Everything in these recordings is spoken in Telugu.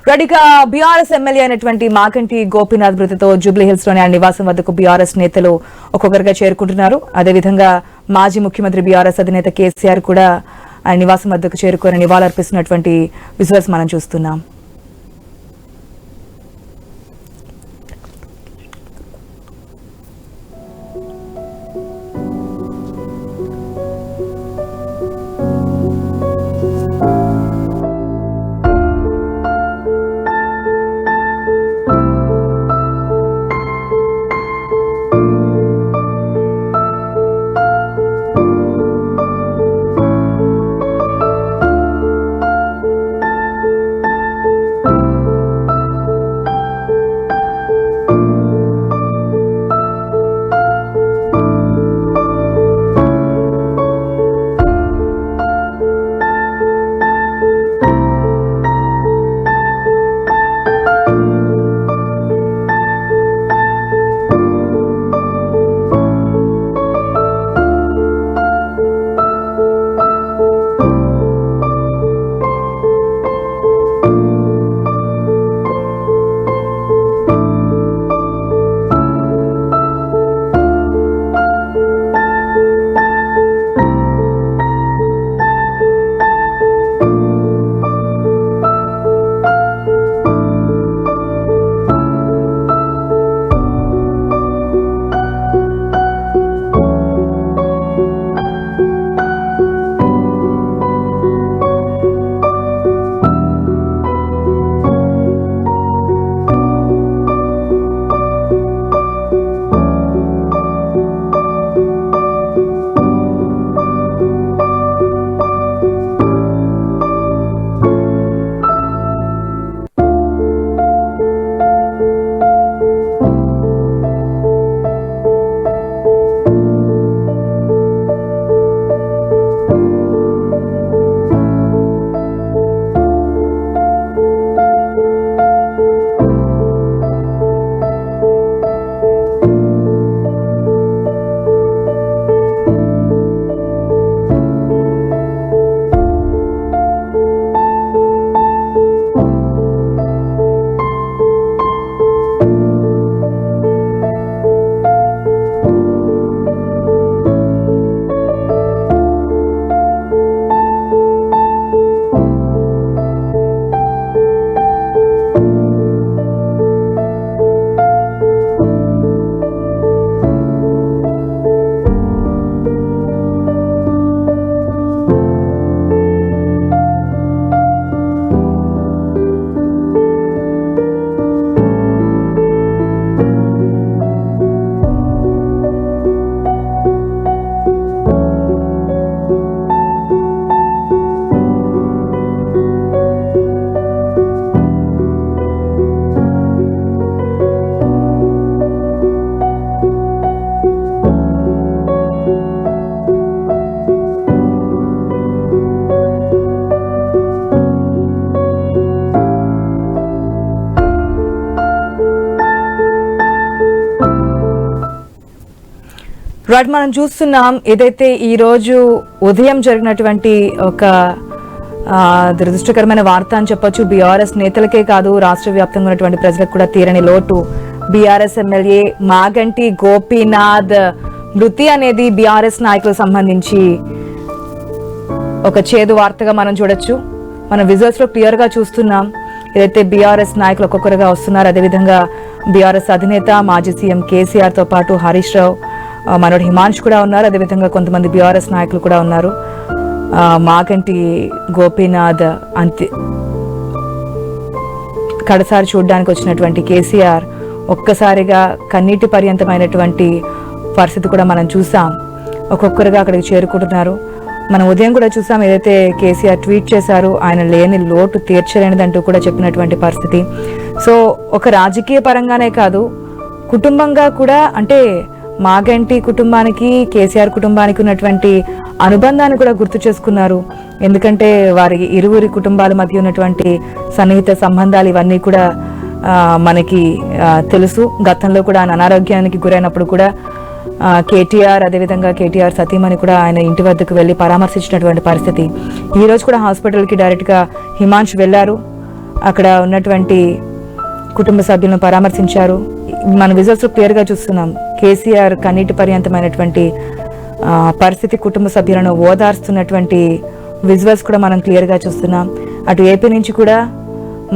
రెడ్డిగా బీఆర్ఎస్ ఎమ్మెల్యే అయినటువంటి మాగంటి గోపీనాథ్ మృతితో జూబ్లీహిల్స్ లోని ఆయన నివాసం వద్దకు బీఆర్ఎస్ నేతలు ఒక్కొక్కరుగా చేరుకుంటున్నారు. అదేవిధంగా మాజీ ముఖ్యమంత్రి బీఆర్ఎస్ అధినేత కేసీఆర్ కూడా ఆయన నివాసం వద్దకు చేరుకొని నివాళులర్పిస్తున్నటువంటి విజువల్స్ మనం చూస్తున్నాం. రైట్, మనం చూస్తున్నాం ఏదైతే ఈ రోజు ఉదయం జరిగినటువంటి ఒక దురదృష్టకరమైన వార్త అని చెప్పొచ్చు. బీఆర్ఎస్ నేతలకే కాదు, రాష్ట్ర వ్యాప్తంగా ఉన్నటువంటి ప్రజలకు కూడా తీరని లోటు. బీఆర్ఎస్ ఎమ్మెల్యే మాగంటి గోపీనాథ్ మృతి అనేది బీఆర్ఎస్ నాయకులకు సంబంధించి ఒక చేదు వార్తగా మనం చూడొచ్చు. మనం విజువల్స్ లో క్లియర్ గా చూస్తున్నాం ఏదైతే బీఆర్ఎస్ నాయకులు ఒక్కొక్కరుగా వస్తున్నారు. అదేవిధంగా బీఆర్ఎస్ అధినేత మాజీ సీఎం కేసీఆర్ తో పాటు హరీష్ రావు, మనోడు హిమాంష్ కూడా ఉన్నారు. అదేవిధంగా కొంతమంది బీఆర్ఎస్ నాయకులు కూడా ఉన్నారు. మాగంటి గోపీనాథ్ కడసారి చూడడానికి వచ్చినటువంటి కేసీఆర్ ఒక్కసారిగా కన్నీటి పర్యంతమైనటువంటి పరిస్థితి కూడా మనం చూసాం. ఒక్కొక్కరుగా అక్కడికి చేరుకుంటున్నారు. మనం ఉదయం కూడా చూసాం ఏదైతే కేసీఆర్ ట్వీట్ చేశారు, ఆయన లేని లోటు తీర్చలేనిదంటూ కూడా చెప్పినటువంటి పరిస్థితి. సో ఒక రాజకీయ పరంగానే కాదు, కుటుంబంగా కూడా, అంటే మాగంటి కుటుంబానికి కేసీఆర్ కుటుంబానికి ఉన్నటువంటి అనుబంధాన్ని కూడా గుర్తు చేసుకున్నారు. ఎందుకంటే వారి ఇరువురి కుటుంబాల మధ్య ఉన్నటువంటి సన్నిహిత సంబంధాలు ఇవన్నీ కూడా మనకి తెలుసు. గతంలో కూడా ఆయన అనారోగ్యానికి గురైనప్పుడు కూడా కేటీఆర్, అదేవిధంగా కేటీఆర్ సతీమణి కూడా ఆయన ఇంటి వద్దకు వెళ్ళి పరామర్శించినటువంటి పరిస్థితి. ఈ రోజు కూడా హాస్పిటల్కి డైరెక్ట్గా హిమాంష్ వెళ్లారు. అక్కడ ఉన్నటువంటి కుటుంబ సభ్యులను పరామర్శించారు. మన విజువల్స్ క్లియర్గా చూస్తున్నాం. కేసీఆర్ కన్నీటి పర్యంతమైనటువంటి పరిస్థితి, కుటుంబ సభ్యులను ఓదార్స్తున్నటువంటి విజువల్స్ కూడా మనం క్లియర్గా చూస్తున్నాం. అటు ఏపీ నుంచి కూడా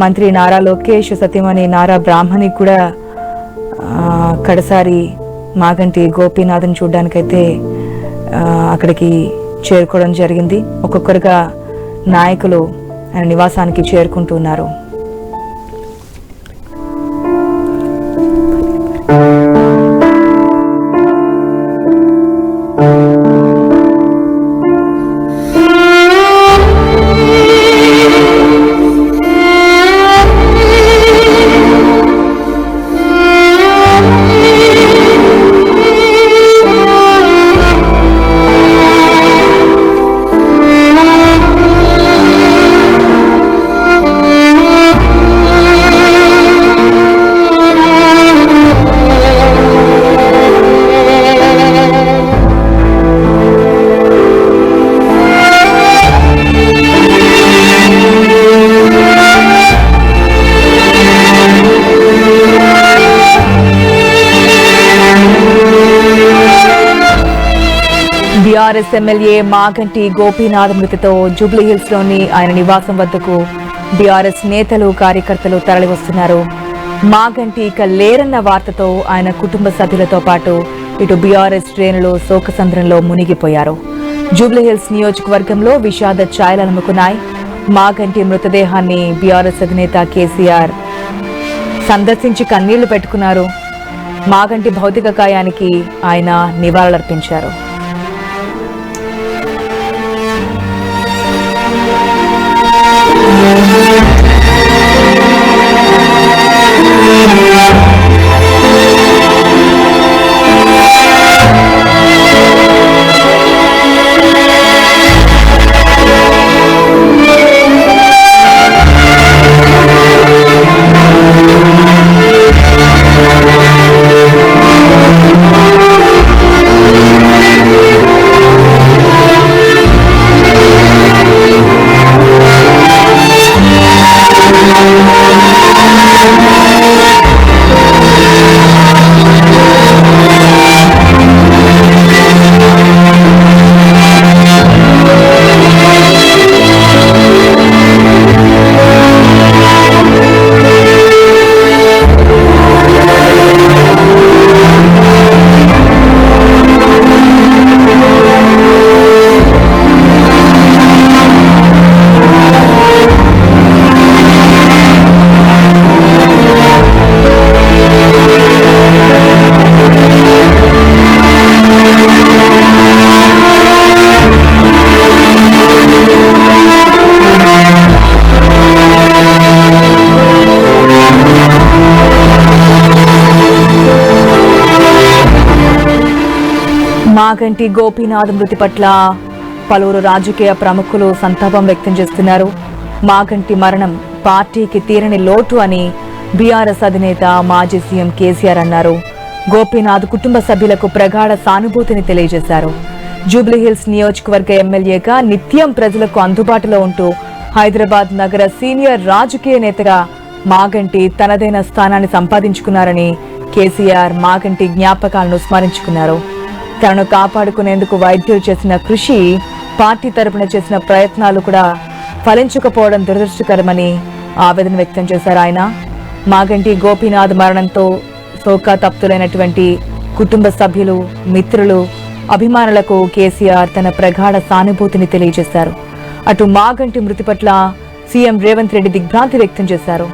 మంత్రి నారా లోకేష్, సతీమణి నారా బ్రాహ్మణి కూడా కడసారి మాగంటి గోపీనాథ్ని చూడడానికైతే అక్కడికి చేరుకోవడం జరిగింది. ఒక్కొక్కరుగా నాయకులు ఆయన నివాసానికి చేరుకుంటున్నారు. బీఆర్ఎస్ ఎమ్మెల్యే మాగంటి గోపీనాథ్ మృతితో జూబ్లీహిల్స్ లోని ఆయన నివాసం వద్దకు బీఆర్ఎస్ నేతలు, కార్యకర్తలు తరలివస్తున్నారు. మాగంటి ఇక లేరన్న వార్తతో ఆయన కుటుంబ సభ్యులతో పాటు ఇటు బీఆర్ఎస్ శ్రేణులు శోకసంద్రంలో మునిగిపోయారు. జూబ్లీహిల్స్ నియోజకవర్గంలో విషాద ఛాయలనుకున్నాయి. మాగంటి మృతదేహాన్ని బీఆర్ఎస్ అధినేత కేసీఆర్ సందర్శించి కన్నీళ్లు పెట్టుకున్నారు. మాగంటి భౌతిక కాయానికి ఆయన నివాళులర్పించారు. మాగంటి గోపీనాథ్ మృతి పట్ల పలువురు రాజకీయ ప్రముఖులు సంతాపం వ్యక్తం చేస్తున్నారు. మాగంటి మరణం పార్టీకి తీరని లోటు అని బీఆర్ఎస్ అధినేత మాజీ సీఎం కేసీఆర్ అన్నారు. గోపీనాథ్ కుటుంబ సభ్యులకు ప్రగాఢ సానుభూతిని తెలియజేశారు. జూబ్లీహిల్స్ నియోజకవర్గ ఎమ్మెల్యేగా నిత్యం ప్రజలకు అందుబాటులో ఉంటూ హైదరాబాద్ నగర సీనియర్ రాజకీయ నేతగా మాగంటి తనదైన స్థానాన్ని సంపాదించుకున్నారని కేసీఆర్ మాగంటి జ్ఞాపకాలను స్మరించుకున్నారు. తనను కాపాడుకునేందుకు వైద్యులు చేసిన కృషి, పార్టీ తరపున చేసిన ప్రయత్నాలు కూడా ఫలించకపోవడం దురదృష్టకరమని ఆవేదన వ్యక్తం చేశారు ఆయన. మాగంటి గోపీనాథ్ మరణంతో శోకతప్తులైనటువంటి కుటుంబ సభ్యులు, మిత్రులు, అభిమానులకు కేసీఆర్ తన ప్రగాఢ సానుభూతిని తెలియజేశారు. అటు మాగంటి మృతి పట్ల సీఎం రేవంత్ రెడ్డి దిగ్భ్రాంతి వ్యక్తం చేశారు.